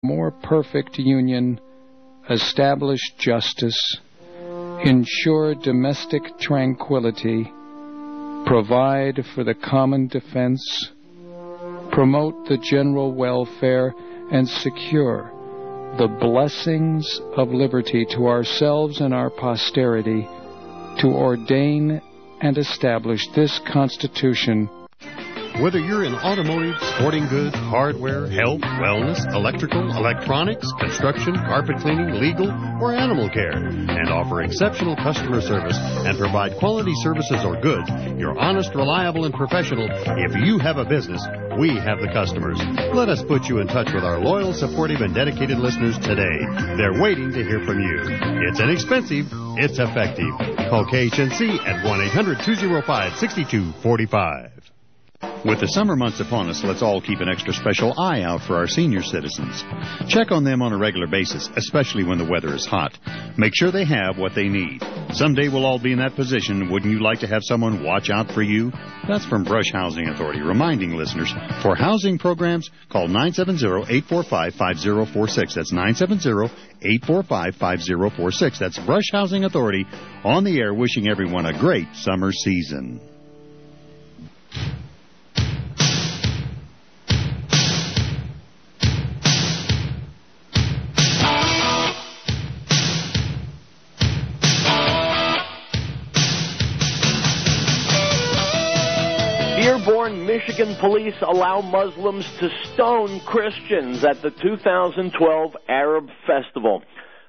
more perfect union, establish justice, ensure domestic tranquility, provide for the common defense, promote the general welfare, and secure the blessings of liberty to ourselves and our posterity, to ordain and establish this Constitution. Whether you're in automotive, sporting goods, hardware, health, wellness, electrical, electronics, construction, carpet cleaning, legal, or animal care, and offer exceptional customer service and provide quality services or goods, you're honest, reliable, and professional. If you have a business, we have the customers. Let us put you in touch with our loyal, supportive, and dedicated listeners today. They're waiting to hear from you. It's inexpensive. It's effective. Call KHNC at 1-800-205-6245. With the summer months upon us, let's all keep an extra special eye out for our senior citizens. Check on them on a regular basis, especially when the weather is hot. Make sure they have what they need. Someday we'll all be in that position. Wouldn't you like to have someone watch out for you? That's from Brush Housing Authority, reminding listeners, for housing programs, call 970-845-5046. That's 970-845-5046. That's Brush Housing Authority on the air, wishing everyone a great summer season. Dearborn, Michigan police allow Muslims to stone Christians at the 2012 Arab Festival.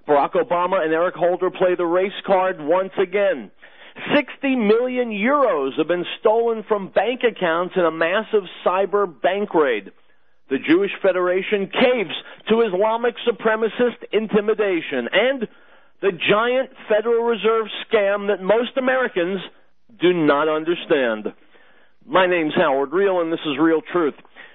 Barack Obama and Eric Holder play the race card once again. 60 million euros have been stolen from bank accounts in a massive cyber bank raid. The Jewish Federation caves to Islamic supremacist intimidation. And the giant Federal Reserve scam that most Americans do not understand. My name's Howard Riell, and this is Real Truth.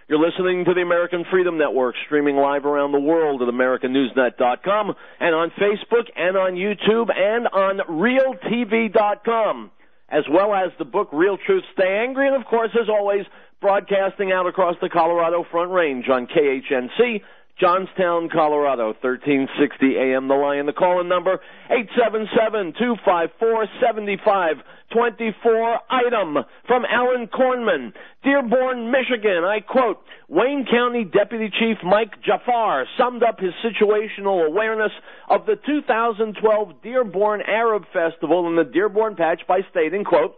You're listening to the American Freedom Network, streaming live around the world at AmericanNewsNet.com, and on Facebook, and on YouTube, and on RealTV.com, as well as the book Real Truth, Stay Angry, and of course, as always, broadcasting out across the Colorado Front Range on KHNC, Johnstown, Colorado, 1360 AM. The Lion. The call-in number, 877-254-7524. Item from Alan Kornman, Dearborn, Michigan. I quote, Wayne County Deputy Chief Mike Jafar summed up his situational awareness of the 2012 Dearborn Arab Festival in the Dearborn Patch by stating, quote,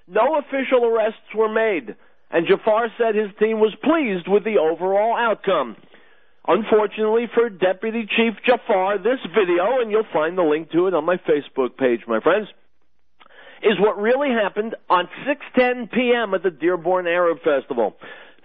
no official arrests were made, and Jafar said his team was pleased with the overall outcome. Unfortunately for Deputy Chief Jafar, this video, and you'll find the link to it on my Facebook page, my friends, is what really happened on 6:10 p.m. at the Dearborn Arab Festival.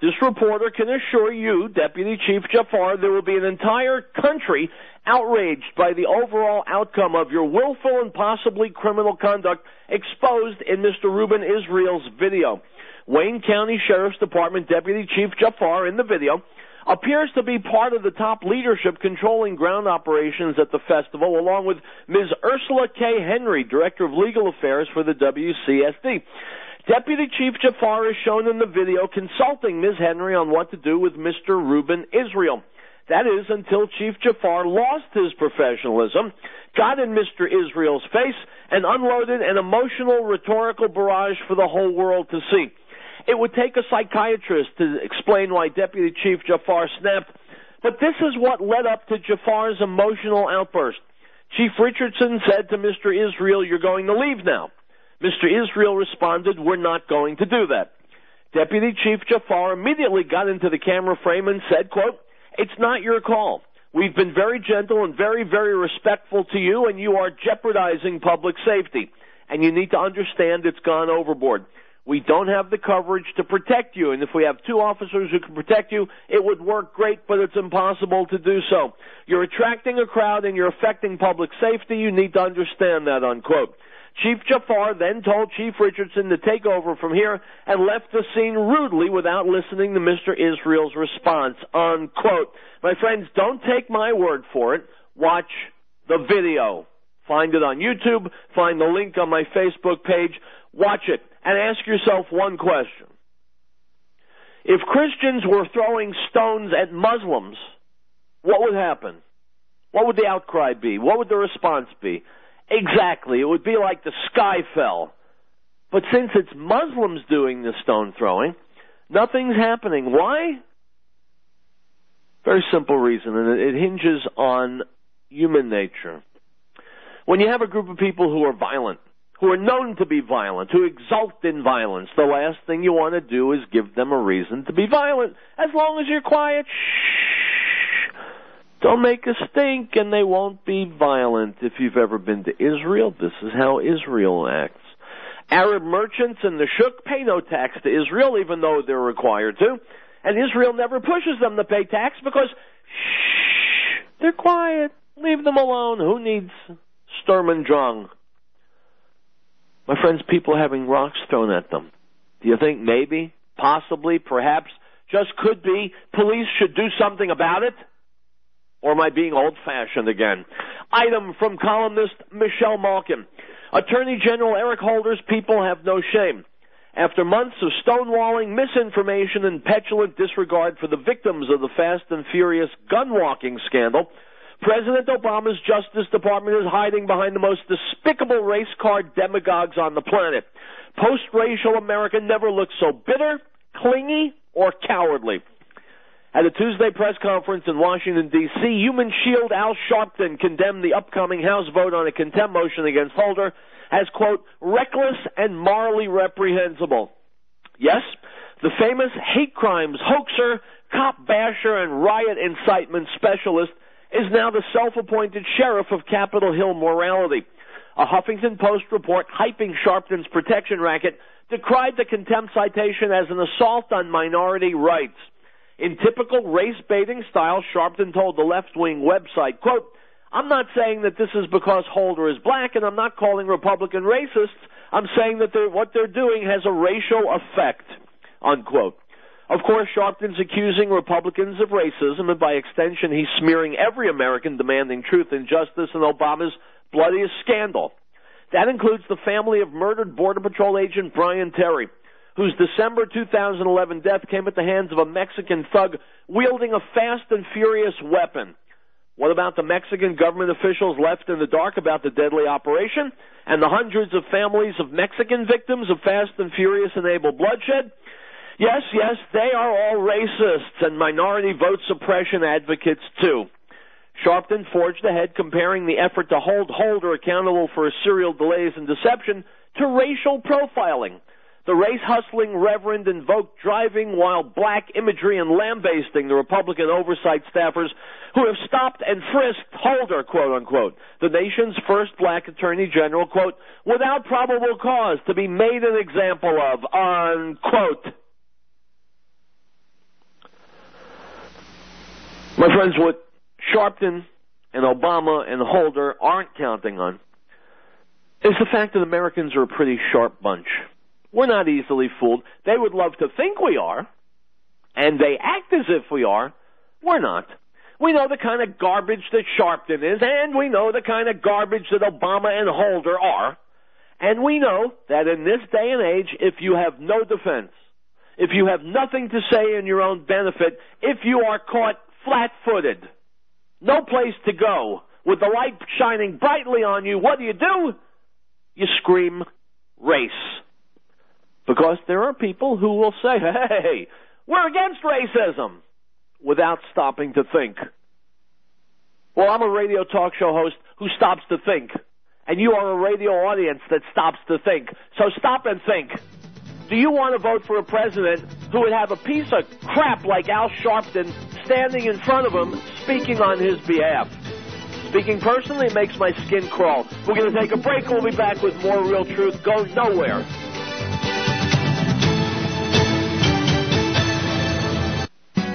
This reporter can assure you, Deputy Chief Jafar, there will be an entire country outraged by the overall outcome of your willful and possibly criminal conduct exposed in Mr. Reuben Israel's video. Wayne County Sheriff's Department Deputy Chief Jafar in the video appears to be part of the top leadership controlling ground operations at the festival, along with Ms. Ursula K. Henry, Director of Legal Affairs for the WCSD. Deputy Chief Jafar is shown in the video consulting Ms. Henry on what to do with Mr. Reuben Israel. That is, until Chief Jafar lost his professionalism, got in Mr. Israel's face, and unloaded an emotional, rhetorical barrage for the whole world to see. It would take a psychiatrist to explain why Deputy Chief Jafar snapped, but this is what led up to Jafar's emotional outburst. Chief Richardson said to Mr. Israel, you're going to leave now. Mr. Israel responded, we're not going to do that. Deputy Chief Jafar immediately got into the camera frame and said, quote, it's not your call. We've been very gentle and very, very respectful to you, and you are jeopardizing public safety. And you need to understand it's gone overboard. We don't have the coverage to protect you, and if we have two officers who can protect you, it would work great, but it's impossible to do so. You're attracting a crowd and you're affecting public safety. You need to understand that, unquote. Chief Jafar then told Chief Richardson to take over from here and left the scene rudely without listening to Mr. Israel's response, unquote. My friends, don't take my word for it. Watch the video. Find it on YouTube. Find the link on my Facebook page. Watch it and ask yourself one question. If Christians were throwing stones at Muslims what would happen? What would the outcry be? What would the response be? Exactly. It would be like the sky fell. But since it's Muslims doing the stone throwing, nothing's happening. Why? Very simple reason, and it hinges on human nature. When you have a group of people who are violent, who are known to be violent, who exult in violence, the last thing you want to do is give them a reason to be violent. As long as you're quiet, shh, don't make a stink, and they won't be violent. If you've ever been to Israel, this is how Israel acts. Arab merchants in the Shuk pay no tax to Israel, even though they're required to. And Israel never pushes them to pay tax because, shh, they're quiet. Leave them alone. Who needs Sturm und Drang? My friends, people are having rocks thrown at them. Do you think maybe, possibly, perhaps, just could be, police should do something about it? Or am I being old-fashioned again? Item from columnist Michelle Malkin. Attorney General Eric Holder's people have no shame. After months of stonewalling, misinformation, and petulant disregard for the victims of the Fast and Furious gun-walking scandal, President Obama's Justice Department is hiding behind the most despicable race card demagogues on the planet. Post-racial America never looked so bitter, clingy, or cowardly. At a Tuesday press conference in Washington, D.C., Human Shield Al Sharpton condemned the upcoming House vote on a contempt motion against Holder as, quote, reckless and morally reprehensible. Yes, the famous hate crimes hoaxer, cop basher, and riot incitement specialist is now the self-appointed sheriff of Capitol Hill morality. A Huffington Post report hyping Sharpton's protection racket decried the contempt citation as an assault on minority rights. In typical race-baiting style, Sharpton told the left-wing website, quote, I'm not saying that this is because Holder is black, and I'm not calling Republican racists. I'm saying that what they're doing has a racial effect, unquote. Of course, Sharpton's accusing Republicans of racism, and by extension, he's smearing every American demanding truth and justice in Obama's bloodiest scandal. That includes the family of murdered Border Patrol agent Brian Terry, whose December 2011 death came at the hands of a Mexican thug wielding a fast and furious weapon. What about the Mexican government officials left in the dark about the deadly operation and the hundreds of families of Mexican victims of fast and furious-enabled bloodshed? Yes, they are all racists and minority vote suppression advocates, too. Sharpton forged ahead comparing the effort to hold Holder accountable for serial delays and deception to racial profiling. The race-hustling reverend invoked driving while black imagery and lambasting the Republican oversight staffers who have stopped and frisked Holder, quote-unquote, the nation's first black attorney general, quote, without probable cause to be made an example of, unquote. My friends, what Sharpton and Obama and Holder aren't counting on is the fact that Americans are a pretty sharp bunch. We're not easily fooled. They would love to think we are, and they act as if we are. We're not. We know the kind of garbage that Sharpton is, and we know the kind of garbage that Obama and Holder are. And we know that in this day and age, if you have no defense, if you have nothing to say in your own benefit, if you are caught flat-footed, no place to go, with the light shining brightly on you, what do? You scream race. Because there are people who will say, hey, we're against racism, without stopping to think. Well, I'm a radio talk show host who stops to think. And you are a radio audience that stops to think. So stop and think. Do you want to vote for a president who would have a piece of crap like Al Sharpton standing in front of him speaking on his behalf? Speaking personally, it makes my skin crawl. We're going to take a break. We'll be back with more Real Truth. Go nowhere.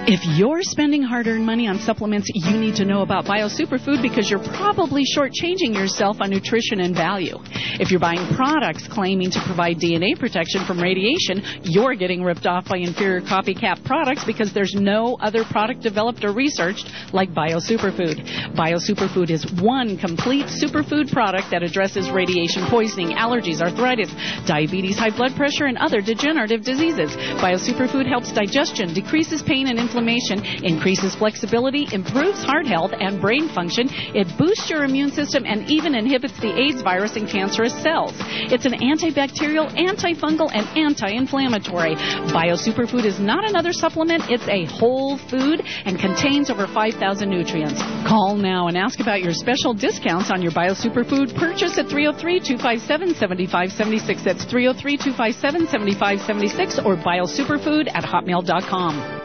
If you're spending hard-earned money on supplements, you need to know about Bio Superfood because you're probably shortchanging yourself on nutrition and value. If you're buying products claiming to provide DNA protection from radiation, you're getting ripped off by inferior copycat products because there's no other product developed or researched like Bio Superfood. BioSuperfood is one complete superfood product that addresses radiation poisoning, allergies, arthritis, diabetes, high blood pressure, and other degenerative diseases. BioSuperfood helps digestion, decreases pain and inflammation, increases flexibility, improves heart health and brain function. It boosts your immune system and even inhibits the AIDS virus in cancerous cells. It's an antibacterial, antifungal, and anti-inflammatory. BioSuperfood is not another supplement. It's a whole food and contains over 5,000 nutrients. Call now and ask about your special discounts on your BioSuperfood purchase at 303-257-7576. That's 303-257-7576 or biosuperfood@hotmail.com.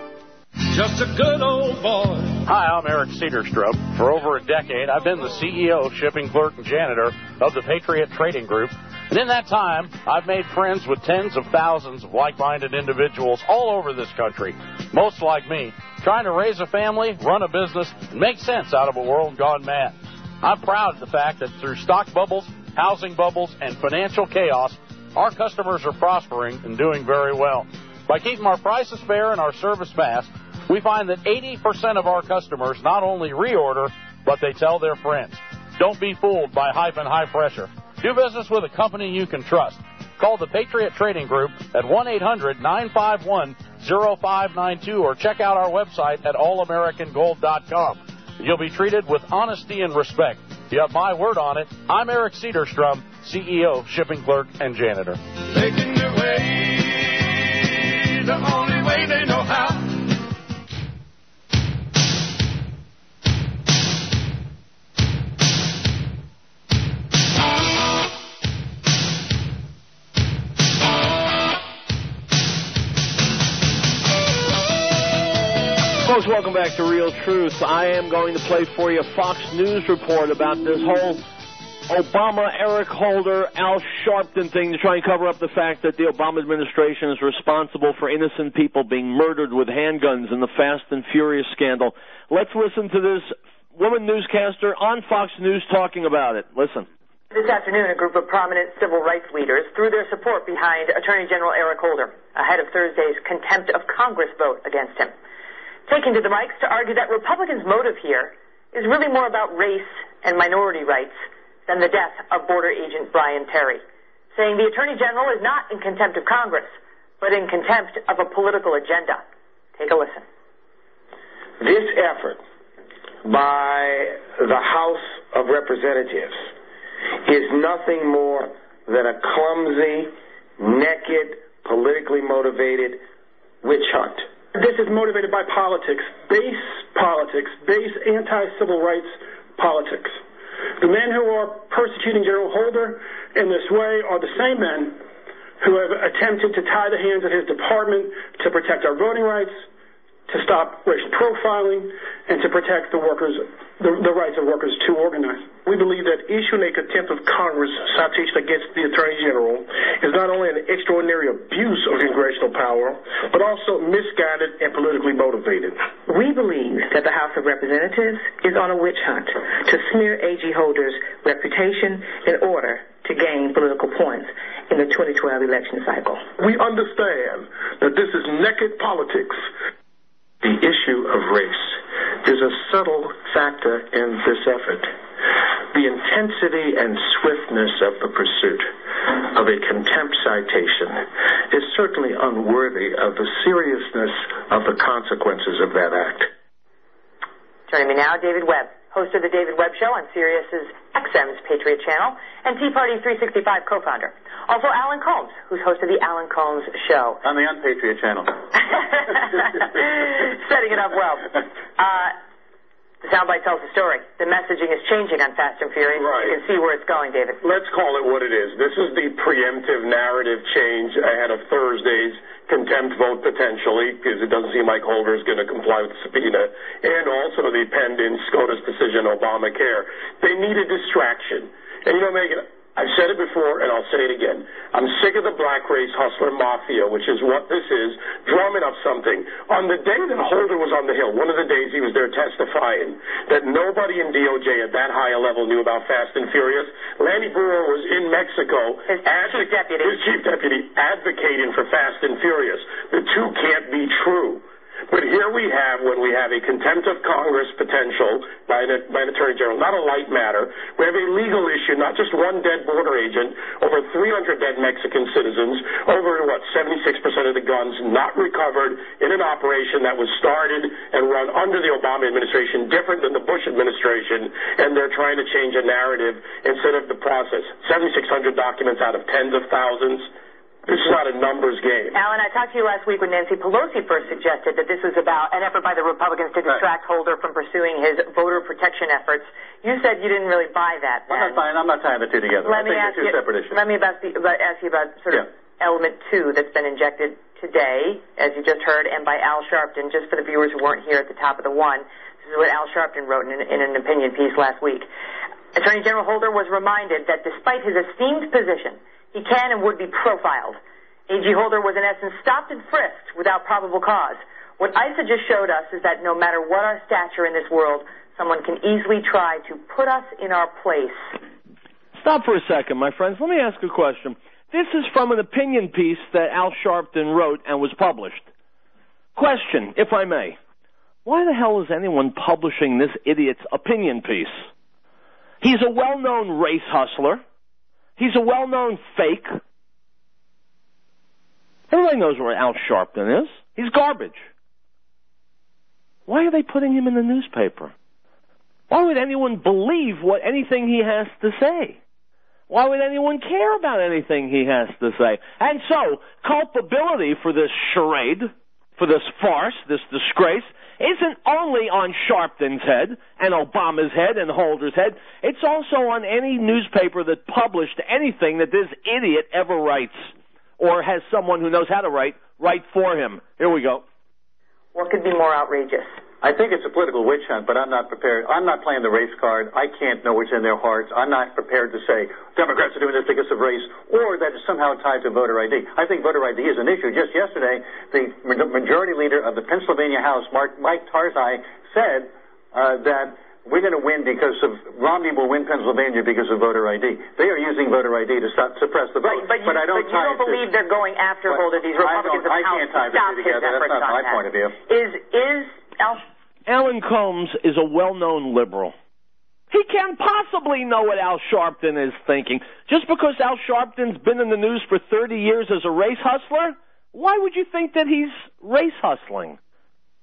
Just a good old boy. Hi, I'm Eric Cedarstrom. For over a decade, I've been the CEO, shipping clerk, and janitor of the Patriot Trading Group. And in that time, I've made friends with tens of thousands of like-minded individuals all over this country, most like me, trying to raise a family, run a business, and make sense out of a world gone mad. I'm proud of the fact that through stock bubbles, housing bubbles, and financial chaos, our customers are prospering and doing very well. By keeping our prices fair and our service fast, we find that 80% of our customers not only reorder, but they tell their friends. Don't be fooled by hype and high pressure. Do business with a company you can trust. Call the Patriot Trading Group at 1-800-951-0592 or check out our website at allamericangold.com. You'll be treated with honesty and respect. You have my word on it. I'm Eric Cedarstrom, CEO, shipping clerk, and janitor. Making their way the only way they know how. Folks, welcome back to Real Truth. I am going to play for you a Fox News report about this whole Obama-Eric Holder, Al Sharpton thing to try and cover up the fact that the Obama administration is responsible for innocent people being murdered with handguns in the Fast and Furious scandal. Let's listen to this woman newscaster on Fox News talking about it. Listen. This afternoon, a group of prominent civil rights leaders threw their support behind Attorney General Eric Holder ahead of Thursday's contempt of Congress vote against him, taking to the mics to argue that Republicans' motive here is really more about race and minority rights than the death of border agent Brian Terry, saying the Attorney General is not in contempt of Congress, but in contempt of a political agenda. Take a listen. This effort by the House of Representatives is nothing more than a clumsy, naked, politically motivated witch hunt. This is motivated by politics, base anti-civil rights politics. The men who are persecuting General Holder in this way are the same men who have attempted to tie the hands of his department to protect our voting rights, to stop racial profiling, and to protect the workers, the rights of workers to organize. We believe that issuing a contempt of Congress citation against the Attorney General is not only an extraordinary abuse of congressional power, but also misguided and politically motivated. We believe that the House of Representatives is on a witch hunt to smear A.G. Holder's reputation in order to gain political points in the 2012 election cycle. We understand that this is naked politics. The issue of race is a subtle factor in this effort. The intensity and swiftness of the pursuit of a contempt citation is certainly unworthy of the seriousness of the consequences of that act. Joining me now, David Webb, host of the David Webb Show on Sirius's XM's Patriot Channel, and Tea Party 365 co-founder. Also, Alan Colmes, who's host of the Alan Colmes Show. On the Unpatriot Channel. Setting it up well. The soundbite tells the story. The messaging is changing on Fast and Furious. Right. You can see where it's going, David. Let's call it what it is. This is the preemptive narrative change ahead of Thursday's contempt vote, potentially, because it doesn't seem like Holder is going to comply with the subpoena, and also the pending SCOTUS decision, Obamacare. They need a distraction. And, you know, Megan, I've said it before, and I'll say it again. I'm sick of the black race hustler mafia, which is what this is, drumming up something. On the day that Holder was on the Hill, one of the days he was there testifying, that nobody in DOJ at that high a level knew about Fast and Furious, Lanny Brewer was in Mexico, his chief deputy advocating for Fast and Furious. The two can't be true. But here we have, when we have a contempt of Congress potential by an Attorney General, not a light matter, we have a legal issue, not just one dead border agent, over 300 dead Mexican citizens, over, 76% of the guns not recovered in an operation that was started and run under the Obama administration, different than the Bush administration, and they're trying to change a narrative instead of the process. 7,600 documents out of tens of thousands. This is not a numbers game. Alan, I talked to you last week when Nancy Pelosi first suggested that this was about an effort by the Republicans to distract Holder from pursuing his voter protection efforts. You said you didn't really buy that. I'm not tying the two together. I think they're two separate issues. Let me ask you about sort of element 2 that's been injected today, as you just heard, and by Al Sharpton, just for the viewers who weren't here at the top of the one. This is what Al Sharpton wrote in an opinion piece last week. Attorney General Holder was reminded that despite his esteemed position, he can and would be profiled. A.G. Holder was in essence stopped and frisked without probable cause. What ISA just showed us is that no matter what our stature in this world, someone can easily try to put us in our place. Stop for a second, my friends. Let me ask a question. This is from an opinion piece that Al Sharpton wrote and was published. Question, if I may. Why the hell is anyone publishing this idiot's opinion piece? He's a well-known race hustler. He's a well-known fake. Everybody knows where Al Sharpton is. He's garbage. Why are they putting him in the newspaper? Why would anyone believe anything he has to say? Why would anyone care about anything he has to say? And so, culpability for this charade, for this farce, this disgrace, isn't only on Sharpton's head and Obama's head and Holder's head. It's also on any newspaper that published anything that this idiot ever writes or has someone who knows how to write for him. Here we go. What could be more outrageous? I think it's a political witch hunt, but I'm not prepared. I'm not playing the race card. I can't know what's in their hearts. I'm not prepared to say Democrats are doing this because of race or that it's somehow tied to voter ID. I think voter ID is an issue. Just yesterday, the majority leader of the Pennsylvania House, Mike Tarzai, said that we're going to win because of Romney will win Pennsylvania because of voter ID. They are using voter ID to suppress the vote. But you don't believe they're going after Holder. These Republicans of the House can't tie the two together. That's not my point of view. Alan Combs is a well-known liberal. He can't possibly know what Al Sharpton is thinking. Just because Al Sharpton's been in the news for 30 years as a race hustler, why would you think that he's race hustling?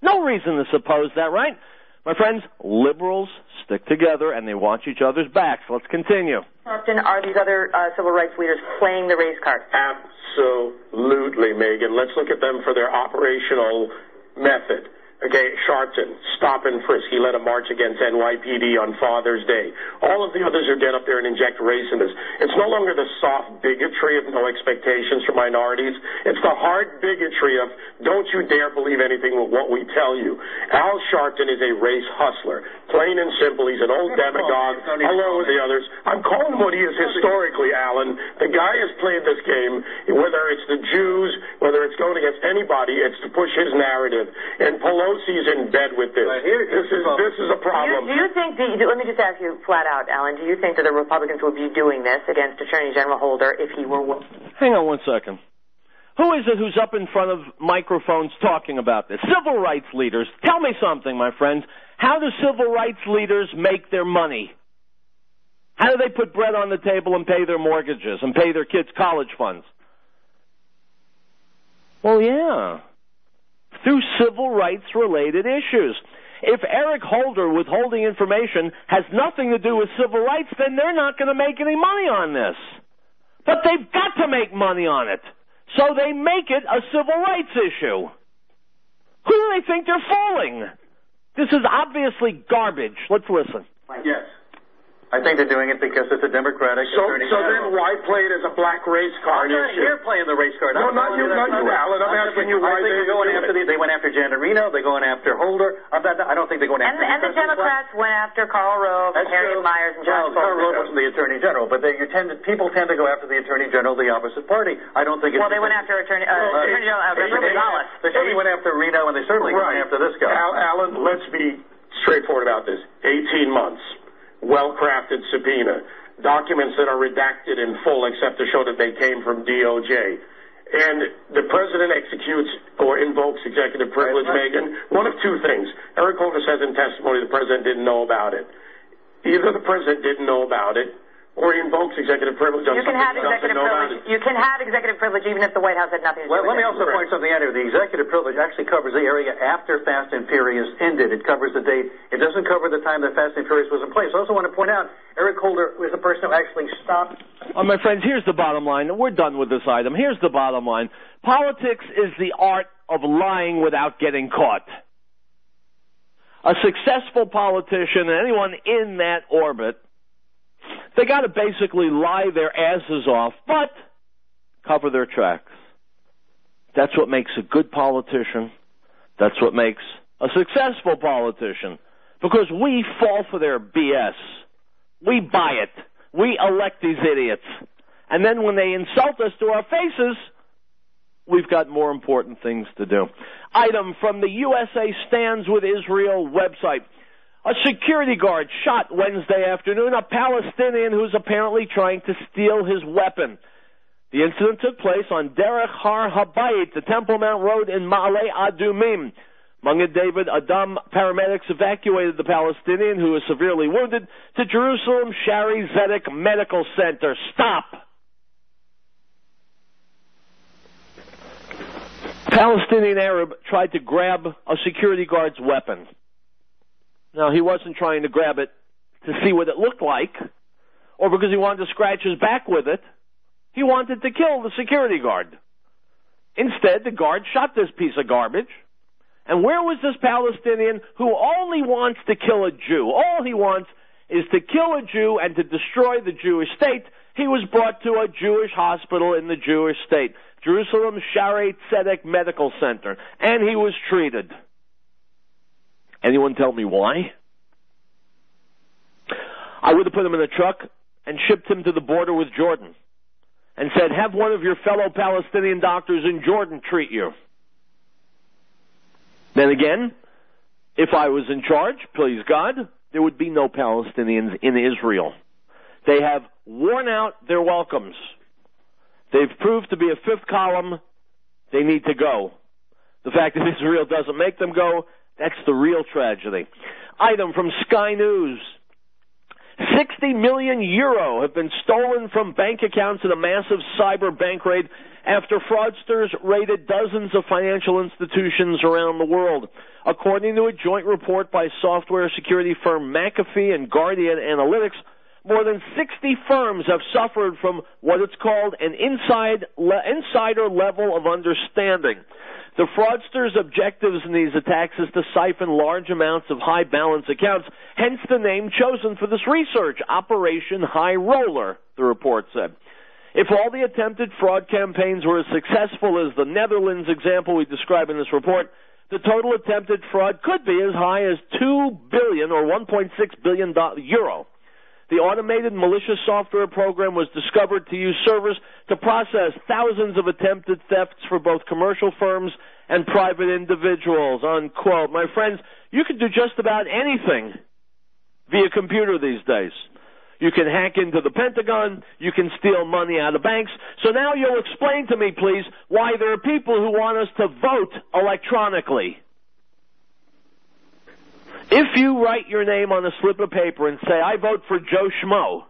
No reason to suppose that, right? My friends, liberals stick together and they watch each other's backs. Let's continue. Sharpton, are these other civil rights leaders playing the race card? Absolutely, Megan. Let's look at them for their operational method. Okay, Sharpton, stop and frisk. He led a march against NYPD on Father's Day. All of the others who get up there and inject race in this. It's no longer the soft bigotry of no expectations for minorities. It's the hard bigotry of don't you dare believe anything with what we tell you. Al Sharpton is a race hustler. Plain and simple. He's an old demagogue, along with the others. I'm calling him what he is historically, Alan. The guy has played this game, whether it's the Jews, whether it's going against anybody, it's to push his narrative. And Pelosi's in bed with this. This is a problem. Do you think, let me just ask you flat out, Alan, do you think that the Republicans would be doing this against Attorney General Holder if he were... Hang on one second. Who is it who's up in front of microphones talking about this? Civil rights leaders. Tell me something, my friends. How do civil rights leaders make their money? How do they put bread on the table and pay their mortgages and pay their kids' college funds? Well, yeah. Through civil rights-related issues. If Eric Holder withholding information has nothing to do with civil rights, then they're not going to make any money on this. But they've got to make money on it. So they make it a civil rights issue. Who do they think they're fooling? This is obviously garbage. Let's listen. Yes. I think they're doing it because it's a Democratic attorney general. So then why play it as a black race card issue? I'm not here playing the race card. No, not you, Alan. I'm asking you why they're going after they went after Janet Reno. They're going after Holder. I don't think they're going after... And the Democrats went after Karl Rove, Harriet Myers, and John Bolton. Karl Rove wasn't the attorney general, but people tend to go after the attorney general of the opposite party. I don't think it's... Well, they went after Attorney General Gonzalez. They certainly went after Reno, and they certainly went after this guy. Alan, let's be straightforward about this. 18 months. Well-crafted subpoena, documents that are redacted in full except to show that they came from DOJ. and the president executes or invokes executive privilege, Megan, one of two things. Eric Holder says in testimony the president didn't know about it. Either the president didn't know about it, or he invokes executive privilege on something he doesn't know about it. You can have executive privilege even if the White House had nothing to do with it. Let me also point something out here. The executive privilege actually covers the area after Fast and Furious ended. It covers the date. It doesn't cover the time that Fast and Furious was in place. I also want to point out, Eric Holder was the person who actually stopped. My friends, here's the bottom line. We're done with this item. Here's the bottom line. Politics is the art of lying without getting caught. A successful politician and anyone in that orbit, they got to basically lie their asses off, but cover their tracks. That's what makes a good politician. That's what makes a successful politician. Because we fall for their BS. We buy it. We elect these idiots. And then when they insult us to our faces, we've got more important things to do. Item from the USA Stands with Israel website. A security guard shot Wednesday afternoon a Palestinian who's apparently trying to steal his weapon. The incident took place on Derech Har Habayit, the Temple Mount Road in Ma'ale Adumim. Mungad David Adam paramedics evacuated the Palestinian, who was severely wounded, to Jerusalem Shari Zedek Medical Center. Stop! Palestinian Arab tried to grab a security guard's weapon. Now, he wasn't trying to grab it to see what it looked like, or because he wanted to scratch his back with it. He wanted to kill the security guard. Instead, the guard shot this piece of garbage. And where was this Palestinian who only wants to kill a Jew? All he wants is to kill a Jew and to destroy the Jewish state. He was brought to a Jewish hospital in the Jewish state, Jerusalem Shari Tzedek Medical Center, and he was treated. Anyone tell me why? I would have put him in a truck and shipped him to the border with Jordan and said, have one of your fellow Palestinian doctors in Jordan treat you. Then again, if I was in charge, please God, there would be no Palestinians in Israel. They have worn out their welcomes. They've proved to be a fifth column. They need to go. The fact that Israel doesn't make them go, that's the real tragedy. Item from Sky News. 60 million euro have been stolen from bank accounts in a massive cyber bank raid after fraudsters raided dozens of financial institutions around the world. According to a joint report by software security firm McAfee and Guardian Analytics, more than 60 firms have suffered from what it's called an insider level of understanding. The fraudsters' objectives in these attacks is to siphon large amounts of high balance accounts, hence the name chosen for this research, Operation High Roller, the report said. If all the attempted fraud campaigns were as successful as the Netherlands example we describe in this report, the total attempted fraud could be as high as 2 billion or 1.6 billion euro. The automated malicious software program was discovered to use servers to process thousands of attempted thefts for both commercial firms and private individuals, unquote. My friends, you can do just about anything via computer these days. You can hack into the Pentagon. You can steal money out of banks. So now you'll explain to me, please, why there are people who want us to vote electronically. If you write your name on a slip of paper and say, I vote for Joe Schmo,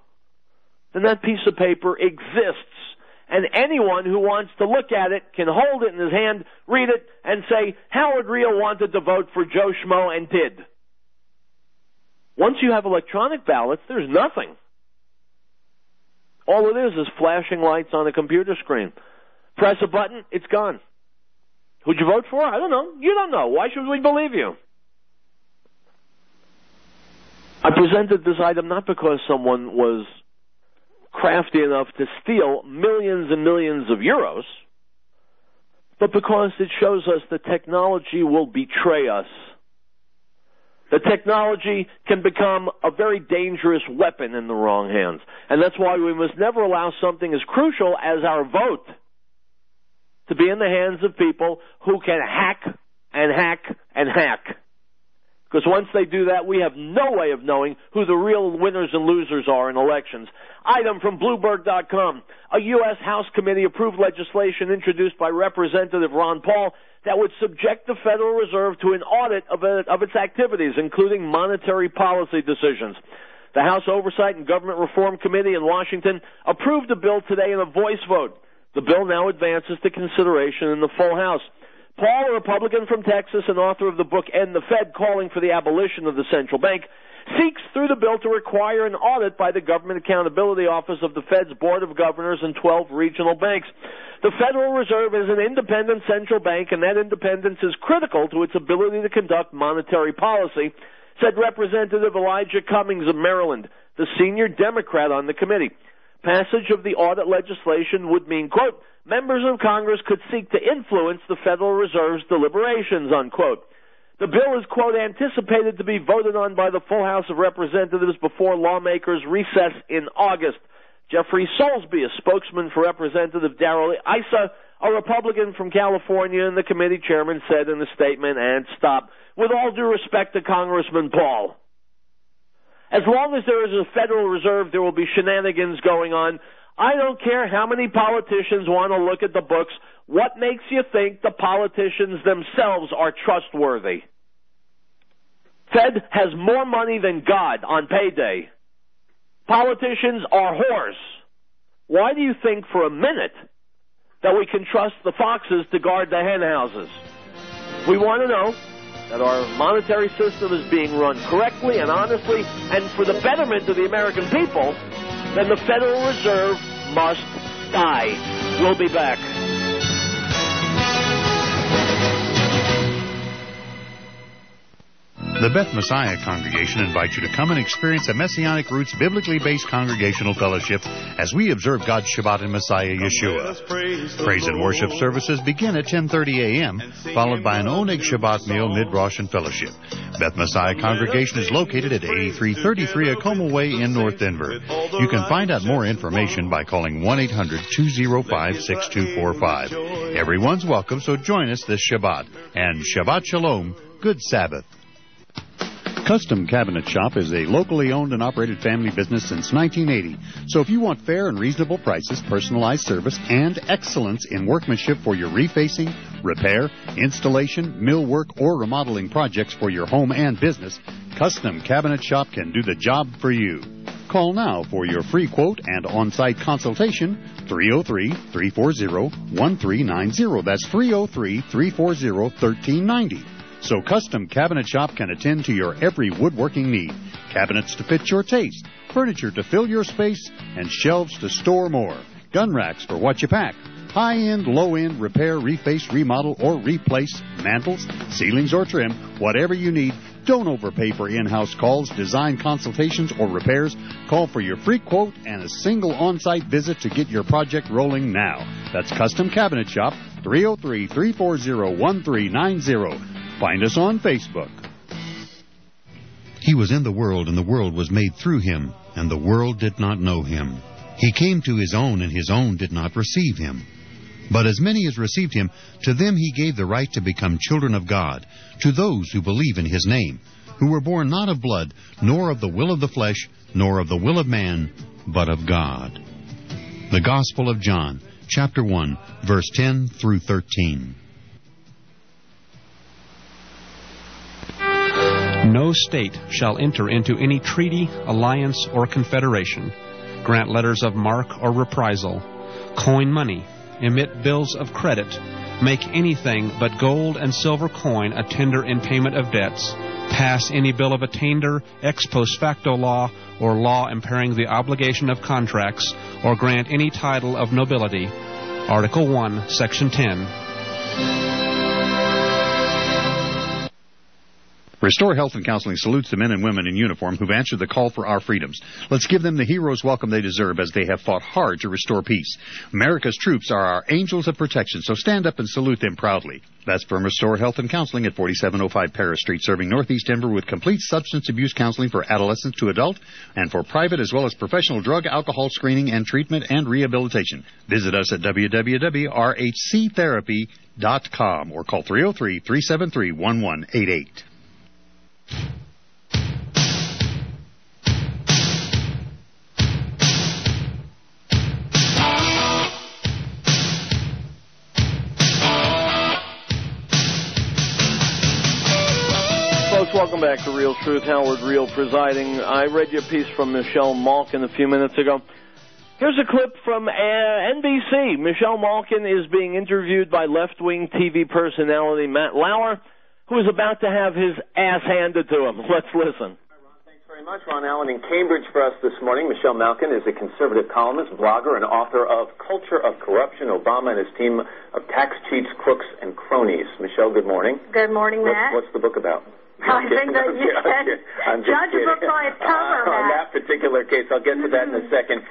then that piece of paper exists. And anyone who wants to look at it can hold it in his hand, read it, and say, Howard Riell wanted to vote for Joe Schmo and did. Once you have electronic ballots, there's nothing. All it is flashing lights on a computer screen. Press a button, it's gone. Who'd you vote for? I don't know. You don't know. Why should we believe you? I presented this item not because someone was crafty enough to steal millions and millions of euros, but because it shows us that technology will betray us. The technology can become a very dangerous weapon in the wrong hands. And that's why we must never allow something as crucial as our vote to be in the hands of people who can hack and hack and hack. Because once they do that, we have no way of knowing who the real winners and losers are in elections. Item from Bloomberg.com. A U.S. House committee approved legislation introduced by Representative Ron Paul that would subject the Federal Reserve to an audit of its activities, including monetary policy decisions. The House Oversight and Government Reform Committee in Washington approved the bill today in a voice vote. The bill now advances to consideration in the full House. Paul, a Republican from Texas and author of the book End the Fed, calling for the abolition of the central bank, seeks through the bill to require an audit by the Government Accountability Office of the Fed's Board of Governors and 12 regional banks. The Federal Reserve is an independent central bank, and that independence is critical to its ability to conduct monetary policy, said Representative Elijah Cummings of Maryland, the senior Democrat on the committee. Passage of the audit legislation would mean, quote, members of Congress could seek to influence the Federal Reserve's deliberations, unquote. The bill is, quote, anticipated to be voted on by the full House of Representatives before lawmakers recess in August. Jeffrey Soulsby, a spokesman for Representative Darrell Issa, a Republican from California, and the committee chairman, said in a statement, and stop, with all due respect to Congressman Paul, as long as there is a Federal Reserve, there will be shenanigans going on. I don't care how many politicians want to look at the books. What makes you think the politicians themselves are trustworthy? Fed has more money than God on payday. Politicians are whores. Why do you think for a minute that we can trust the foxes to guard the hen houses? We want to know that our monetary system is being run correctly and honestly and for the betterment of the American people, then the Federal Reserve must die. We'll be back. The Beth Messiah Congregation invites you to come and experience a Messianic Roots biblically based congregational fellowship as we observe God's Shabbat in Messiah Yeshua. Praise and worship services begin at 10:30 a.m., followed by an Oneg Shabbat meal, mid-Rosh, and fellowship. Beth Messiah Congregation is located at 8333 Acoma Way in North Denver. You can find out more information by calling 1-800-205-6245. Everyone's welcome, so join us this Shabbat. And Shabbat Shalom, good Sabbath. Custom Cabinet Shop is a locally owned and operated family business since 1980. So if you want fair and reasonable prices, personalized service, and excellence in workmanship for your refacing, repair, installation, millwork, or remodeling projects for your home and business, Custom Cabinet Shop can do the job for you. Call now for your free quote and on-site consultation, 303-340-1390. That's 303-340-1390. So Custom Cabinet Shop can attend to your every woodworking need. Cabinets to fit your taste, furniture to fill your space, and shelves to store more. Gun racks for what you pack. High-end, low-end, repair, reface, remodel, or replace, mantles, ceilings, or trim, whatever you need. Don't overpay for in-house calls, design consultations, or repairs. Call for your free quote and a single on-site visit to get your project rolling now. That's Custom Cabinet Shop, 303-340-1390. Find us on Facebook. He was in the world, and the world was made through him, and the world did not know him. He came to his own, and his own did not receive him. But as many as received him, to them he gave the right to become children of God, to those who believe in his name, who were born not of blood, nor of the will of the flesh, nor of the will of man, but of God. The Gospel of John, chapter 1, verse 10 through 13. No state shall enter into any treaty, alliance, or confederation, grant letters of marque or reprisal, coin money, emit bills of credit, make anything but gold and silver coin a tender in payment of debts, pass any bill of attainder, ex post facto law, or law impairing the obligation of contracts, or grant any title of nobility. Article 1, Section 10. Restore Health and Counseling salutes the men and women in uniform who've answered the call for our freedoms. Let's give them the hero's welcome they deserve as they have fought hard to restore peace. America's troops are our angels of protection, so stand up and salute them proudly. That's from Restore Health and Counseling at 4705 Paris Street, serving Northeast Denver with complete substance abuse counseling for adolescents to adult and for private as well as professional drug, alcohol screening and treatment and rehabilitation. Visit us at www.rhctherapy.com or call 303-373-1188. Welcome back to Real Truth. Howard Riell presiding. I read your piece from Michelle Malkin a few minutes ago. Here's a clip from NBC. Michelle Malkin is being interviewed by left-wing TV personality Matt Lauer, who is about to have his ass handed to him. Let's listen. Hi, Ron. Thanks very much. Ron Allen in Cambridge for us this morning. Michelle Malkin is a conservative columnist, blogger, and author of Culture of Corruption, Obama and His Team of Tax Cheats, Crooks, and Cronies. Michelle, good morning. Good morning, Matt. What's the book about? I think that you said judge a book by its cover, on that particular case. I'll get to that in a second.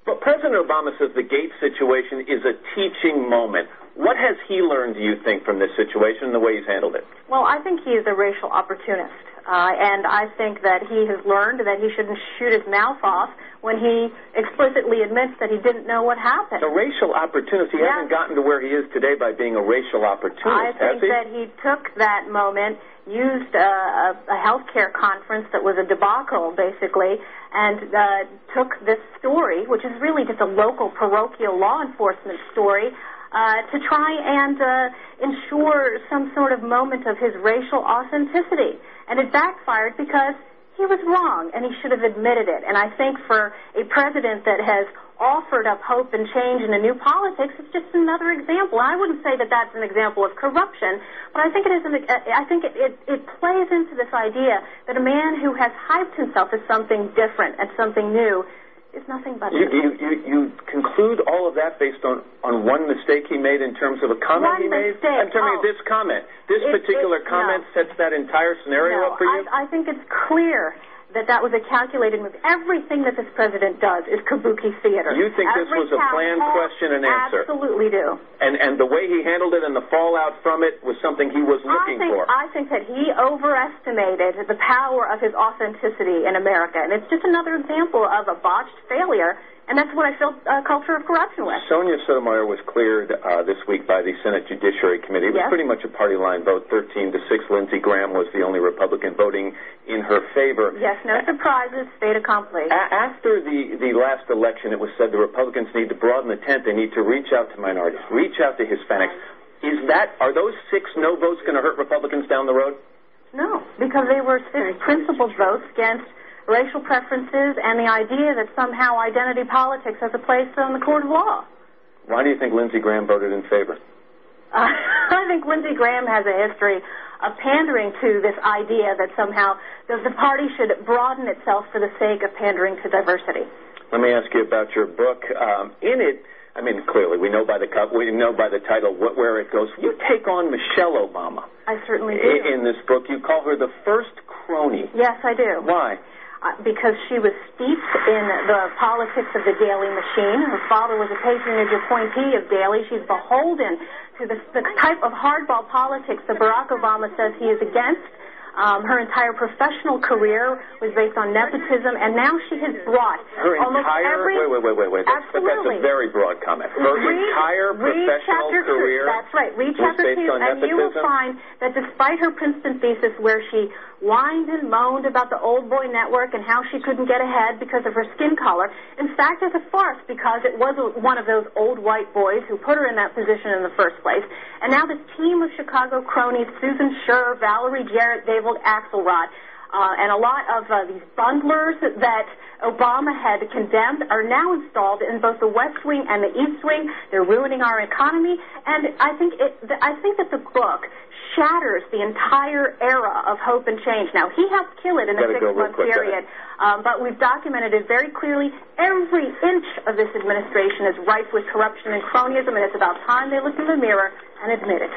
But President Obama says the Gates situation is a teaching moment. What has he learned, do you think, from this situation and the way he's handled it? Well, I think he is a racial opportunist. And I think that he has learned that he shouldn't shoot his mouth off when he explicitly admits that he didn't know what happened. A racial opportunist. He hasn't gotten to where he is today by being a racial opportunist, has he? I think that he took that moment, used a health care conference that was a debacle, basically, and took this story, which is really just a local parochial law enforcement story, to try and ensure some sort of moment of his racial authenticity. And it backfired because he was wrong, and he should have admitted it. And I think for a president that has offered up hope and change in the new politics, it's just another example. And I wouldn't say that that's an example of corruption, but I think it plays into this idea that a man who has hyped himself as something different and something new is nothing but you conclude all of that based on one mistake he made in terms of a comment he made? In terms of this comment. This particular comment sets that entire scenario up for you? I think it's clear that was a calculated move. Everything that this president does is kabuki theater. You think this was a planned question and answer? Absolutely do. And the way he handled it and the fallout from it was something he was looking for? I think that he overestimated the power of his authenticity in America. And it's just another example of a botched failure. And that's what I feel culture of corruption with. Sonia Sotomayor was cleared this week by the Senate Judiciary Committee. It was pretty much a party line vote, 13-6. Lindsey Graham was the only Republican voting in her favor. Yes, no surprises, fait accompli. After the last election, it was said the Republicans need to broaden the tent. They need to reach out to minorities, reach out to Hispanics. Are those 6 no votes going to hurt Republicans down the road? No, because they were 6 principled votes against racial preferences and the idea that somehow identity politics has a place on the court of law. Why do you think Lindsey Graham voted in favor? I think Lindsey Graham has a history of pandering to this idea that somehow the party should broaden itself for the sake of pandering to diversity. Let me ask you about your book. In it, I mean, clearly, we know by the title where it goes. You take on Michelle Obama. I certainly do. In this book, you call her the first crony. Yes, I do. Why? Because she was steeped in the politics of the Daley machine. Her father was a patronage appointee of Daley. She's beholden to the type of hardball politics that Barack Obama says he is against. Her entire professional career was based on nepotism, and now she has brought almost every... Wait. That's a very broad comment. Her entire professional career... That's right. Read Chapter 2, and you will find that despite her Princeton thesis where she whined and moaned about the old boy network and how she couldn't get ahead because of her skin color, in fact, it's a farce because it was one of those old white boys who put her in that position in the first place. And now this team of Chicago cronies, Susan Scherr, Valerie Jarrett, David Axelrod, and a lot of these bundlers that Obama had condemned are now installed in both the West Wing and the East Wing. They're ruining our economy, and I think that the book shatters the entire era of hope and change. Now, he helped kill it in a 6-month period, but we've documented it very clearly. Every inch of this administration is rife with corruption and cronyism, and it's about time they look in the mirror and admit it.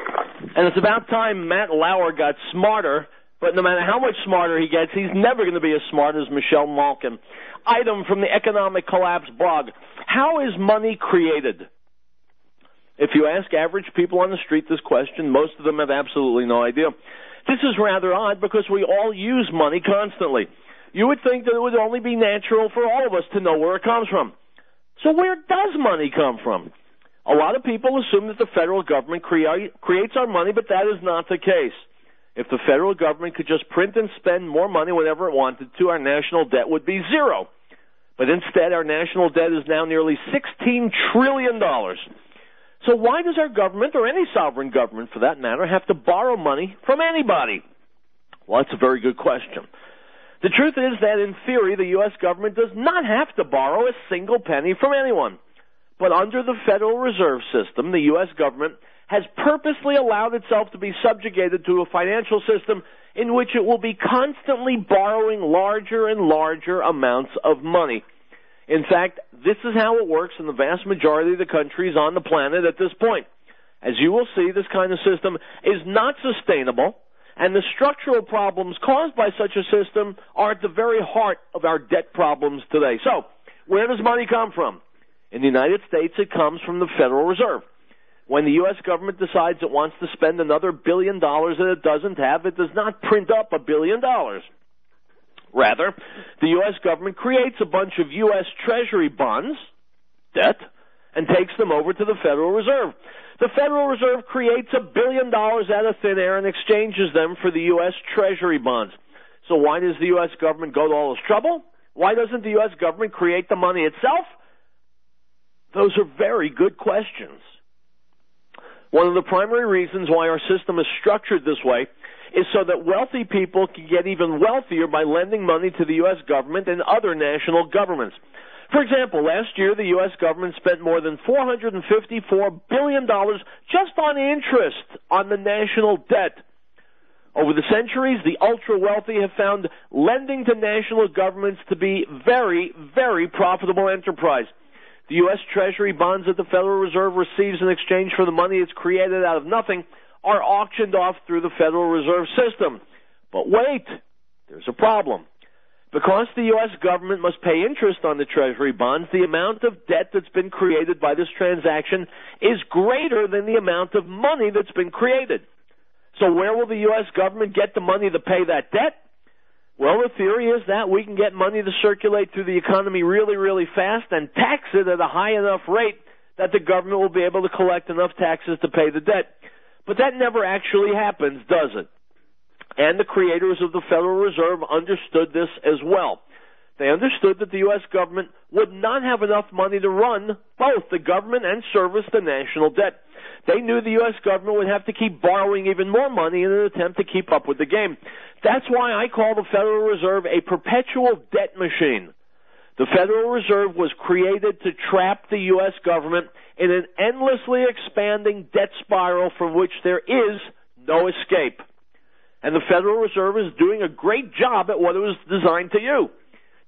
And it's about time Matt Lauer got smarter. But no matter how much smarter he gets, he's never going to be as smart as Michelle Malkin. Item from the Economic Collapse blog. How is money created? If you ask average people on the street this question, most of them have absolutely no idea. This is rather odd because we all use money constantly. You would think that it would only be natural for all of us to know where it comes from. So where does money come from? A lot of people assume that the federal government creates our money, but that is not the case. If the federal government could just print and spend more money whenever it wanted to, our national debt would be zero. But instead, our national debt is now nearly $16 trillion. So why does our government, or any sovereign government for that matter, have to borrow money from anybody? Well, that's a very good question. The truth is that, in theory, the U.S. government does not have to borrow a single penny from anyone. But under the Federal Reserve System, the U.S. government has purposely allowed itself to be subjugated to a financial system in which it will be constantly borrowing larger and larger amounts of money. In fact, this is how it works in the vast majority of the countries on the planet at this point. As you will see, this kind of system is not sustainable, and the structural problems caused by such a system are at the very heart of our debt problems today. So, where does money come from? In the United States, it comes from the Federal Reserve. When the U.S. government decides it wants to spend another $1 billion that it doesn't have, it does not print up $1 billion. Rather, the U.S. government creates a bunch of U.S. Treasury bonds, debt, and takes them over to the Federal Reserve. The Federal Reserve creates $1 billion out of thin air and exchanges them for the U.S. Treasury bonds. So why does the U.S. government go to all this trouble? Why doesn't the U.S. government create the money itself? Those are very good questions. One of the primary reasons why our system is structured this way is so that wealthy people can get even wealthier by lending money to the U.S. government and other national governments. For example, last year the U.S. government spent more than $454 billion just on interest on the national debt. Over the centuries, the ultra-wealthy have found lending to national governments to be very, very profitable enterprise. The U.S. Treasury bonds that the Federal Reserve receives in exchange for the money it's created out of nothing are auctioned off through the Federal Reserve System. But wait, there's a problem. Because the U.S. government must pay interest on the Treasury bonds, the amount of debt that's been created by this transaction is greater than the amount of money that's been created. So where will the U.S. government get the money to pay that debt? Well, the theory is that we can get money to circulate through the economy really, really fast and tax it at a high enough rate that the government will be able to collect enough taxes to pay the debt. But that never actually happens, does it? And the creators of the Federal Reserve understood this as well. They understood that the U.S. government would not have enough money to run both the government and service the national debt. They knew the U.S. government would have to keep borrowing even more money in an attempt to keep up with the game. That's why I call the Federal Reserve a perpetual debt machine. The Federal Reserve was created to trap the U.S. government in an endlessly expanding debt spiral from which there is no escape. And the Federal Reserve is doing a great job at what it was designed to do.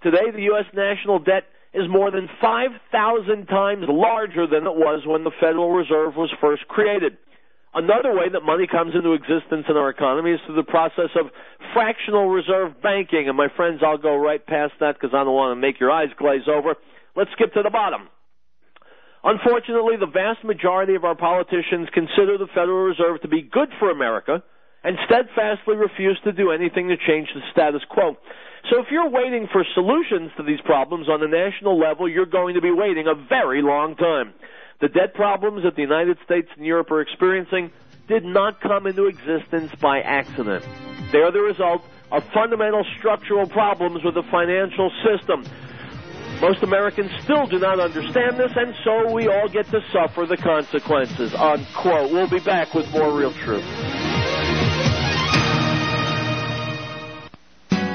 Today, the U.S. national debt is more than 5,000 times larger than it was when the Federal Reserve was first created. Another way that money comes into existence in our economy is through the process of fractional reserve banking. And my friends, I'll go right past that because I don't want to make your eyes glaze over. Let's skip to the bottom. Unfortunately, the vast majority of our politicians consider the Federal Reserve to be good for America and steadfastly refuse to do anything to change the status quo. So if you're waiting for solutions to these problems on the national level, you're going to be waiting a very long time. The debt problems that the United States and Europe are experiencing did not come into existence by accident. They are the result of fundamental structural problems with the financial system. Most Americans still do not understand this, and so we all get to suffer the consequences, unquote. We'll be back with more Real Truth.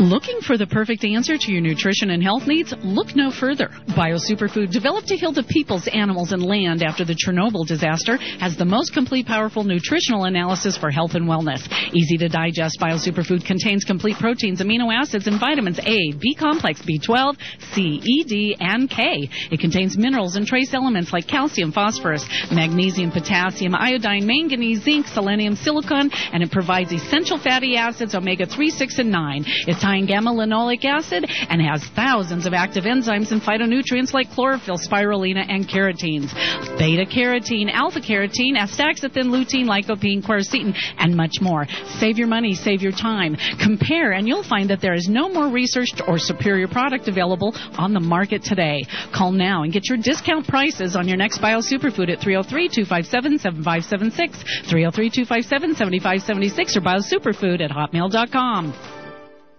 Looking for the perfect answer to your nutrition and health needs? Look no further. BioSuperfood, developed to heal the peoples, animals, and land after the Chernobyl disaster, has the most complete, powerful nutritional analysis for health and wellness. Easy to digest, BioSuperfood contains complete proteins, amino acids, and vitamins A, B complex, B12, C, E, D, and K. It contains minerals and trace elements like calcium, phosphorus, magnesium, potassium, iodine, manganese, zinc, selenium, silicon, and it provides essential fatty acids, omega-3, 6, and 9. It's It's high in gamma-linoleic acid and has thousands of active enzymes and phytonutrients like chlorophyll, spirulina, and carotenes. Beta-carotene, alpha-carotene, astaxanthin, lutein, lycopene, quercetin, and much more. Save your money, save your time. Compare, and you'll find that there is no more researched or superior product available on the market today. Call now and get your discount prices on your next Bio-Superfood at 303-257-7576, 303-257-7576, or biosuperfood@hotmail.com.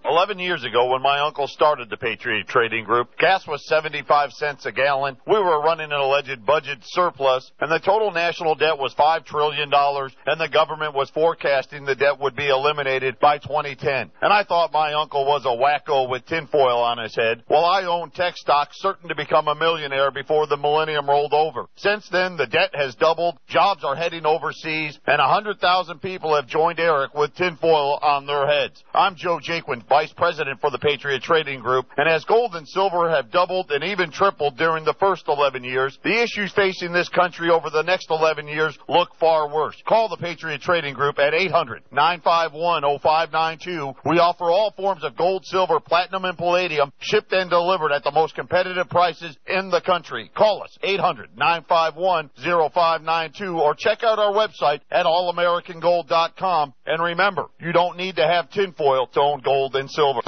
11 years ago, when my uncle started the Patriot Trading Group, gas was 75 cents a gallon. We were running an alleged budget surplus, and the total national debt was $5 trillion, and the government was forecasting the debt would be eliminated by 2010. And I thought my uncle was a wacko with tinfoil on his head, while I owned tech stocks certain to become a millionaire before the millennium rolled over. Since then, the debt has doubled, jobs are heading overseas, and 100,000 people have joined Eric with tinfoil on their heads. I'm Joe Jaquin, Vice President for the Patriot Trading Group, and as gold and silver have doubled and even tripled during the first 11 years, the issues facing this country over the next 11 years look far worse. Call the Patriot Trading Group at 800-951-0592. We offer all forms of gold, silver, platinum, and palladium, shipped and delivered at the most competitive prices in the country. Call us, 800-951-0592, or check out our website at allamericangold.com. And remember, you don't need to have tinfoil to own gold and silver.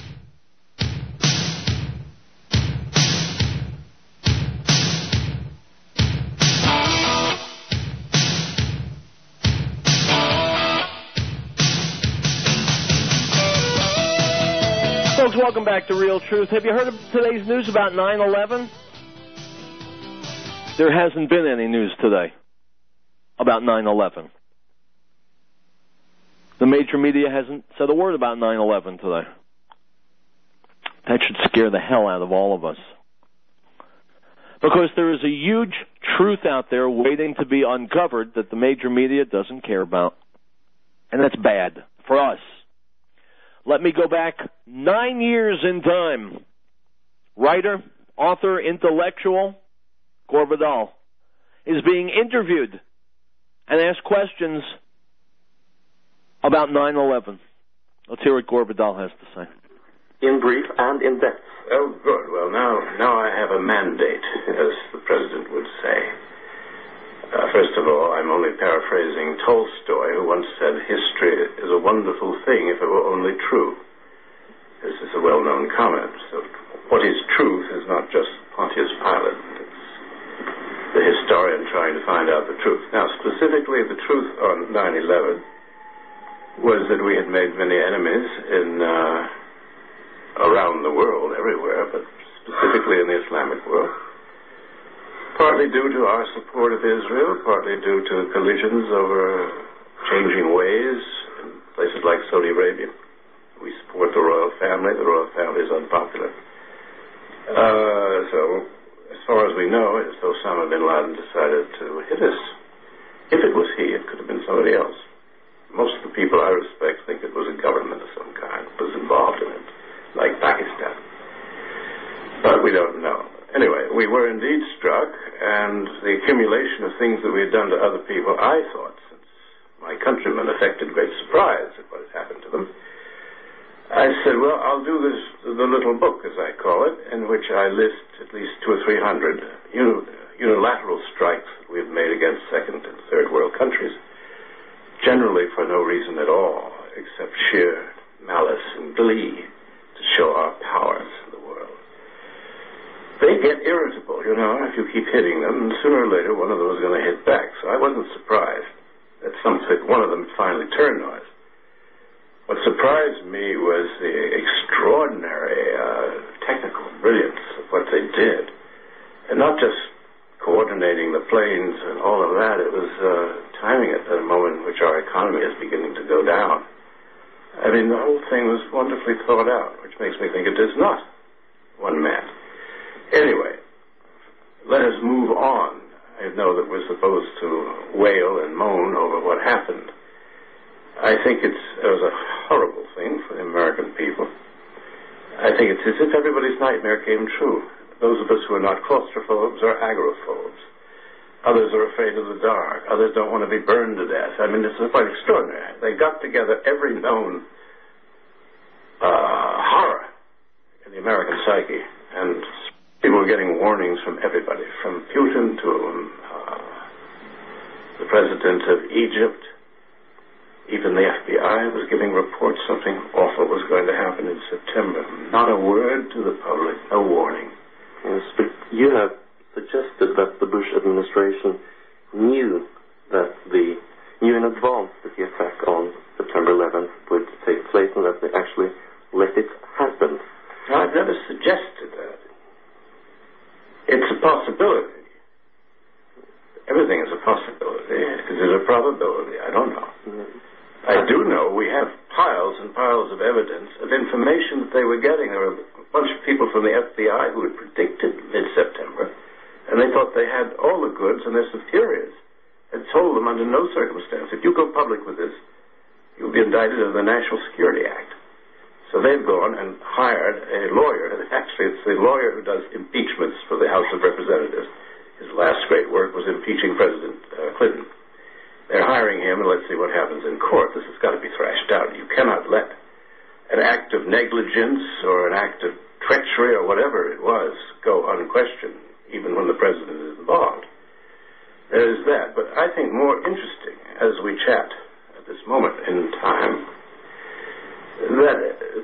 Folks, welcome back to Real Truth. Have you heard of today's news about 9/11? There hasn't been any news today about 9/11. The major media hasn't said a word about 9/11 today. That should scare the hell out of all of us. Because there is a huge truth out there waiting to be uncovered that the major media doesn't care about. And that's bad for us. Let me go back 9 years in time. Writer, author, intellectual, Gore Vidal is being interviewed and asked questions about 9/11. Let's hear what Gore Vidal has to say. In brief and in depth. Oh, good. Well, now I have a mandate, as the president would say. First of all, I'm only paraphrasing Tolstoy, who once said, "History is a wonderful thing if it were only true." This is a well-known comment. So what is truth is not just Pontius Pilate. It's the historian trying to find out the truth. Now, specifically, the truth on 9/11 was that we had made many enemies around the world, everywhere, but specifically in the Islamic world. Partly due to our support of Israel, partly due to collisions over changing ways in places like Saudi Arabia. We support the royal family. The royal family is unpopular. So, as far as we know, it's Osama bin Laden decided to hit us. If it was he, it could have been somebody else. Most of the people I respect think it was a government of some kind that was involved in it, like Pakistan. But we don't know. Anyway, we were indeed struck, and the accumulation of things that we had done to other people, I thought, since my countrymen affected great surprise at what had happened to them, I said, well, I'll do this, the little book, as I call it, in which I list at least 200 or 300 unilateral strikes that we've made against second and third world countries, generally for no reason at all, except sheer malice and glee to show our powers in the world. They get irritable, if you keep hitting them, and sooner or later one of them is going to hit back. So I wasn't surprised that one of them finally turned on us. What surprised me was the extraordinary technical brilliance of what they did. And not just coordinating the planes and all of that, it was timing it at a moment in which our economy is beginning to go down. I mean, the whole thing was wonderfully thought out, which makes me think it is not one man. Anyway, let us move on. I know that we're supposed to wail and moan over what happened. I think it was a horrible thing for the American people. I think it's as if everybody's nightmare came true. Those of us who are not claustrophobes are agoraphobes. Others are afraid of the dark. Others don't want to be burned to death. I mean, this is quite extraordinary. They got together every known horror in the American psyche. And people were getting warnings from everybody, from Putin to the president of Egypt. Even the FBI was giving reports something awful was going to happen in September. Not a word to the public, no warning. Yes, but you have suggested that the Bush administration knew in advance that the attack on September 11th would take place and that they actually let it happen. No, I've never suggested that. It's a possibility. Everything is a possibility. Is it a probability? I don't know. I do know we have piles and piles of evidence of information that they were getting. There were a bunch of people from the FBI who had predicted mid-September, and they thought they had all the goods, and their superiors had told them under no circumstance, if you go public with this, you'll be indicted under the National Security Act. So they've gone and hired a lawyer. Actually, it's the lawyer who does impeachments for the House of Representatives. His last great work was impeaching President Clinton. They're hiring him, and let's see what happens in court. This has got to be thrashed out. You cannot let an act of negligence or an act of treachery or whatever it was go unquestioned, even when the president is involved. There is that. But I think more interesting, as we chat at this moment in time, that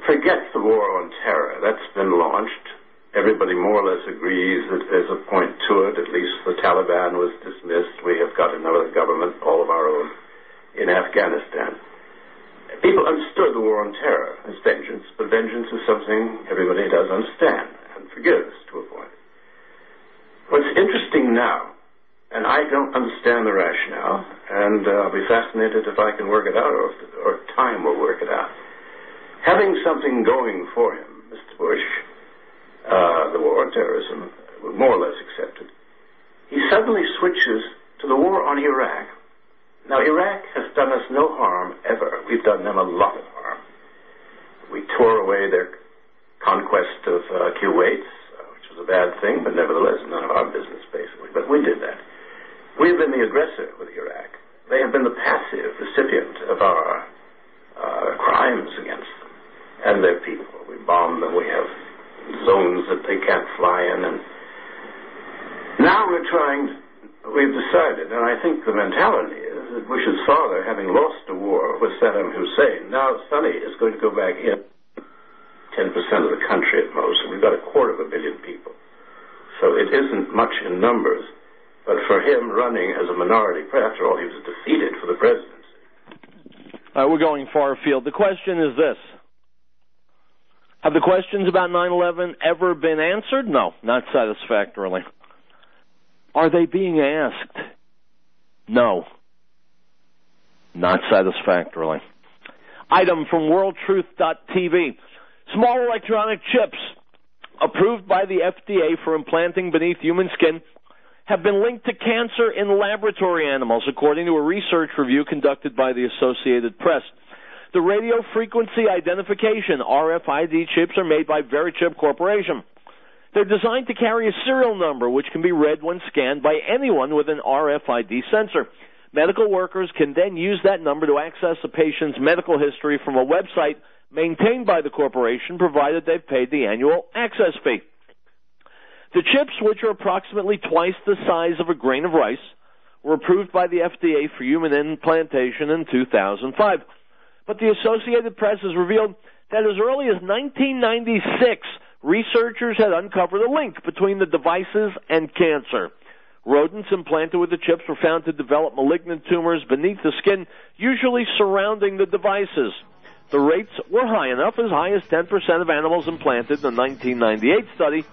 forget the war on terror. That's been launched. Everybody more or less agrees that there's a point to it. At least the Taliban was dismissed. We have got another government, all of our own, in Afghanistan. People understood the war on terror as vengeance, but vengeance is something everybody does understand and forgives to a point. What's interesting now, and I don't understand the rationale, and I'll be fascinated if I can work it out or time will work it out. Having something going for him, Mr. Bush, the war on terrorism, more or less accepted, he suddenly switches to the war on Iraq. Now, Iraq has done us no harm ever. We've done them a lot of harm. We tore away their conquest of Kuwait, which was a bad thing, but nevertheless none of our business, basically. But we did that. We've been the aggressor with Iraq. They have been the passive recipient of our crimes against them and their people. We bomb them. We have zones that they can't fly in. And now we've decided, and I think the mentality is that Bush's father, having lost a war with Saddam Hussein, now Sonny is going to go back in 10% of the country at most, and we've got 250 million people. So it isn't much in numbers, but for him running as a minority, after all, he was defeated for the presidency. We're going far afield. The question is this. Have the questions about 9/11 ever been answered? No, not satisfactorily. Are they being asked? No, not satisfactorily. Item from worldtruth.tv. Small electronic chips approved by the FDA for implanting beneath human skin have been linked to cancer in laboratory animals, according to a research review conducted by the Associated Press. The radio frequency identification, RFID chips, are made by Verichip Corporation. They're designed to carry a serial number, which can be read when scanned by anyone with an RFID sensor. Medical workers can then use that number to access a patient's medical history from a website maintained by the corporation, provided they've paid the annual access fee. The chips, which are approximately twice the size of a grain of rice, were approved by the FDA for human implantation in 2005. But the Associated Press has revealed that as early as 1996, researchers had uncovered a link between the devices and cancer. Rodents implanted with the chips were found to develop malignant tumors beneath the skin, usually surrounding the devices. The rates were high enough, as high as 10% of animals implanted in the 1998 study,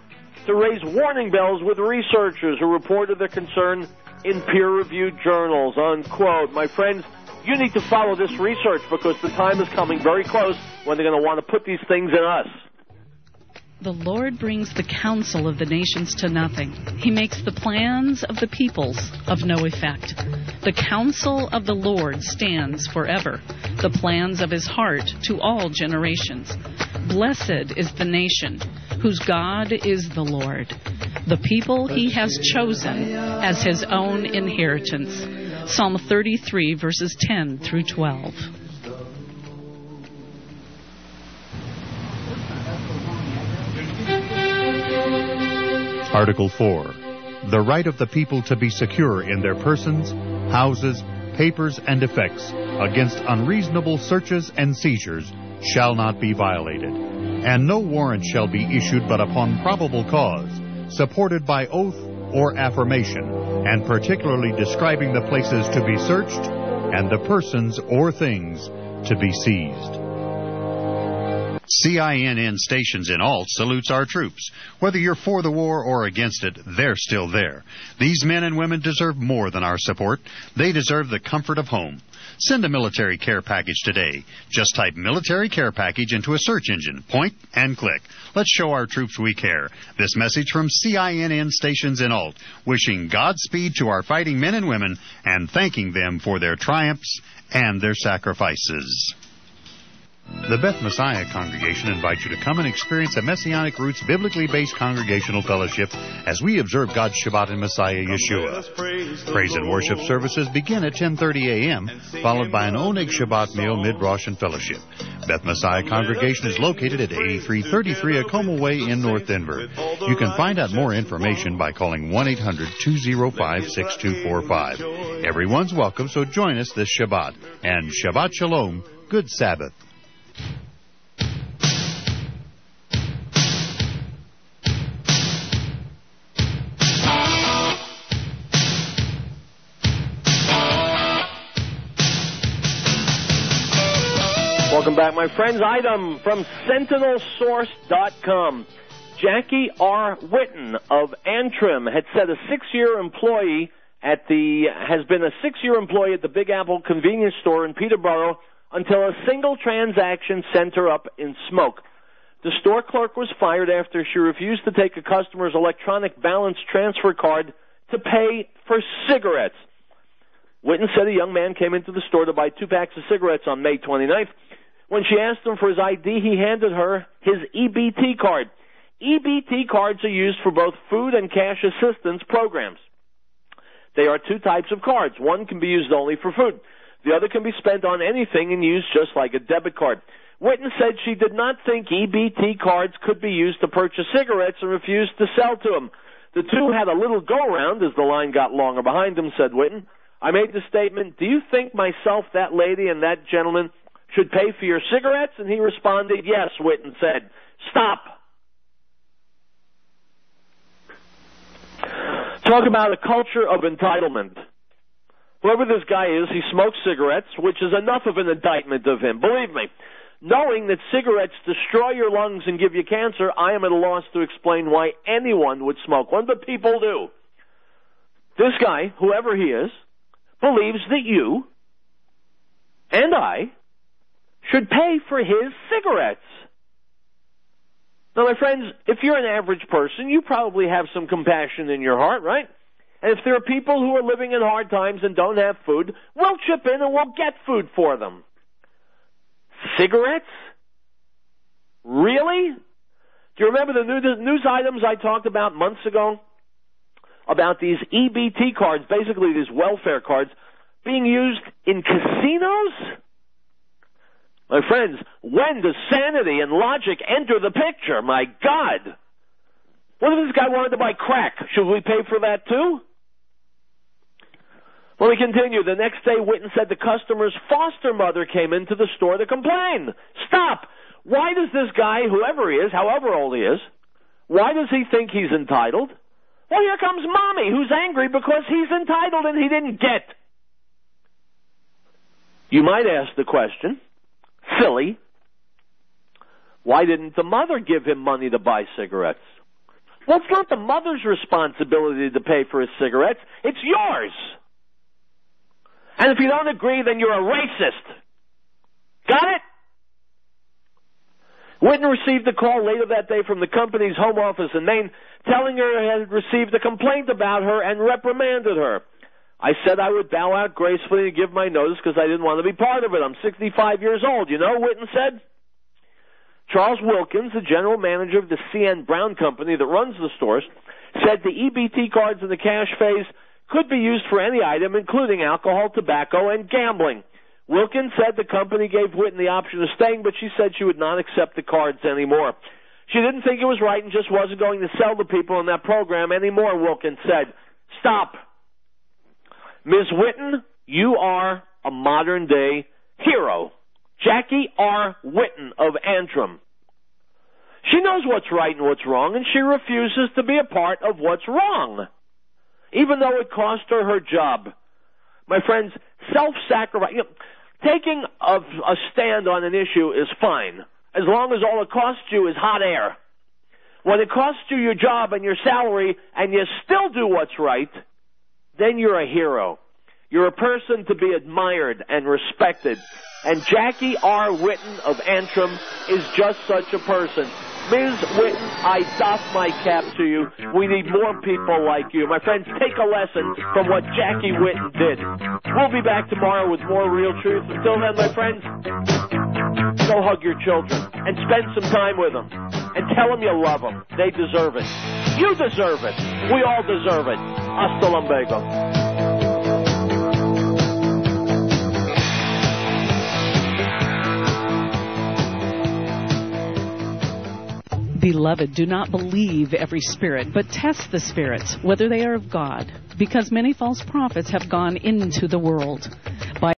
to raise warning bells with researchers who reported their concern in peer-reviewed journals, unquote. My friends, you need to follow this research because the time is coming very close when they're going to want to put these things in us. The Lord brings the counsel of the nations to nothing. He makes the plans of the peoples of no effect. The counsel of the Lord stands forever, the plans of his heart to all generations. Blessed is the nation whose God is the Lord, the people he has chosen as his own inheritance. Psalm 33, verses 10 through 12. Article 4. The right of the people to be secure in their persons, houses, papers, and effects against unreasonable searches and seizures shall not be violated, and no warrant shall be issued but upon probable cause, supported by oath or affirmation, and particularly describing the places to be searched and the persons or things to be seized. CINN Stations in Alt salutes our troops. Whether you're for the war or against it, they're still there. These men and women deserve more than our support. They deserve the comfort of home. Send a military care package today. Just type military care package into a search engine. Point and click. Let's show our troops we care. This message from CINN Stations in Alt, wishing Godspeed to our fighting men and women and thanking them for their triumphs and their sacrifices. The Beth Messiah Congregation invites you to come and experience a Messianic Roots biblically based congregational fellowship as we observe God's Shabbat in Messiah Yeshua. Praise and worship services begin at 10:30 a.m., followed by an Oneg Shabbat meal mid-Rosh and fellowship. Beth Messiah Congregation is located at 8333 Acoma Way in North Denver. You can find out more information by calling 1-800-205-6245. Everyone's welcome, so join us this Shabbat. And Shabbat Shalom, good Sabbath. Welcome back, my friends. Item from SentinelSource.com. Jackie R. Witten of Antrim had said has been a 6-year employee at the Big Apple convenience store in Peterborough until a single transaction sent her up in smoke. The store clerk was fired after she refused to take a customer's electronic balance transfer card to pay for cigarettes. Witten said a young man came into the store to buy 2 packs of cigarettes on May 29th. When she asked him for his ID, he handed her his EBT card. EBT cards are used for both food and cash assistance programs. They are 2 types of cards. One can be used only for food. The other can be spent on anything and used just like a debit card. Witten said she did not think EBT cards could be used to purchase cigarettes and refused to sell to him. The two had a little go-around as the line got longer behind them, said Witten. I made the statement, do you think myself, that lady, and that gentleman should pay for your cigarettes? And he responded, yes, Witten said. Stop. Talk about a culture of entitlement. Whoever this guy is, he smokes cigarettes, which is enough of an indictment of him. Believe me, knowing that cigarettes destroy your lungs and give you cancer, I am at a loss to explain why anyone would smoke one, but people do. This guy, whoever he is, believes that you and I should pay for his cigarettes. Now, my friends, if you're an average person, you probably have some compassion in your heart, right? And if there are people who are living in hard times and don't have food, we'll chip in and we'll get food for them. Cigarettes? Really? Do you remember the news items I talked about months ago? About these EBT cards, basically these welfare cards, being used in casinos? My friends, when does sanity and logic enter the picture? My God! What if this guy wanted to buy crack? Should we pay for that too? Let me continue. The next day, Witten said the customer's foster mother came into the store to complain. Stop! Why does this guy, whoever he is, however old he is, why does he think he's entitled? Well, here comes Mommy, who's angry because he's entitled and he didn't get. You might ask the question, silly, why didn't the mother give him money to buy cigarettes? Well, it's not the mother's responsibility to pay for his cigarettes. It's yours. And if you don't agree, then you're a racist. Got it? Witten received a call later that day from the company's home office in Maine telling her he had received a complaint about her and reprimanded her. I said I would bow out gracefully and give my notice because I didn't want to be part of it. I'm 65 years old, you know, Witten said. Charles Wilkins, the general manager of the C.N. Brown Company that runs the stores, said the EBT cards in the cash phase could be used for any item, including alcohol, tobacco, and gambling. Wilkins said the company gave Witten the option of staying, but she said she would not accept the cards anymore. She didn't think it was right and just wasn't going to sell to people in that program anymore, Wilkins said. Stop. Ms. Whitten, you are a modern-day hero. Jackie R. Whitten of Antrim. She knows what's right and what's wrong, and she refuses to be a part of what's wrong, even though it cost her her job. My friends, self-sacrifice, taking a stand on an issue is fine, as long as all it costs you is hot air. When it costs you your job and your salary, and you still do what's right, then you're a hero. You're a person to be admired and respected. And Jackie R. Whitten of Antrim is just such a person. Ms. Whitten, I doff my cap to you. We need more people like you. My friends, take a lesson from what Jackie Whitten did. We'll be back tomorrow with more Real Truth. Until then, my friends, go hug your children and spend some time with them. And tell them you love them. They deserve it. You deserve it. We all deserve it. Hasta lumbago. Beloved, do not believe every spirit, but test the spirits, whether they are of God, because many false prophets have gone into the world.